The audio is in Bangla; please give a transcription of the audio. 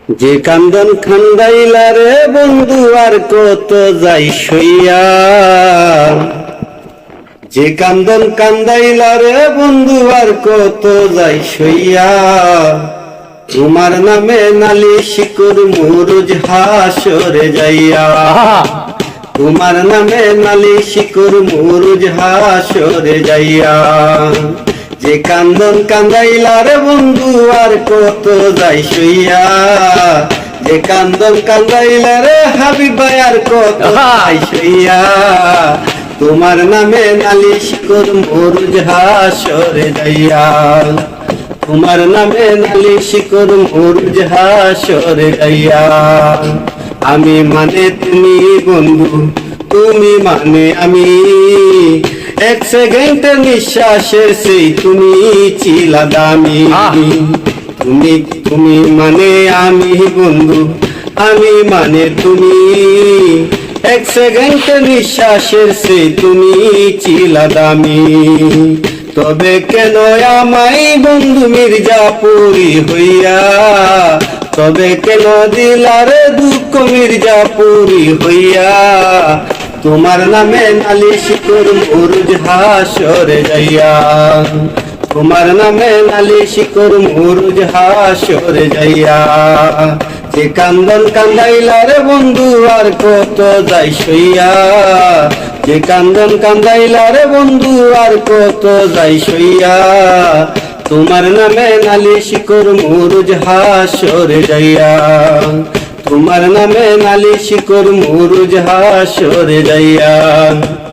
যে কান্দন খান্দাইলা রে বন্ধু আর কত যাই সইয়া, যে কান্দন কান্দাইলা রে বন্ধু আর কত যাই সইয়া, তোমার নামে নালিশ করমু রোজ হাসরে যাইয়া, তোমার নামে নালিশ করমু রোজ হাসরে যাইয়া। যে কান্দন কান্দাইলা রে বন্ধু আর কত যাই সইয়া, যে কান্দন কান্দাইলা রে হাবিব ভাই আর কত যাই সইয়া, তোমার নামে নালিশ করমু রোজ হাসরে যাইয়া, তোমার নামে নালিশ করমু রোজ হাসরে যাইয়া। আমি মানে তুমি বন্ধু, তুমি মানে আমি, এক সেকেন্ডের নিঃশ্বাসের সেই তুমি চিলা দামি। তুমি তুমি মানে আমি বন্ধু, আমি মানে তুমি, এক সেকেন্ডের নিঃশ্বাসের সেই তুমি চিলা দামি। তবে কেন আমায় বন্ধু মির্জাপুরি হইয়া, তবে কেন দিলারে দুঃখ মির্জাপুরি হইয়া, তোমার নামে নালিশ করমু রোজ হাসরে যাইয়া, তোমার নামে নালিশ করমু রোজ হাসরে যাইয়া। যে কান্দন কান্দাইলা রে বন্ধু আর কত যাই সইয়া, যে কান্দন কান্দাইলা রে বন্ধু আর কত যাই সইয়া, তোমার নামে নালিশ করমু রোজ হাসরে যাইয়া, তোমার নামে নালিশ করমু রোজ হাসরে যাইয়া।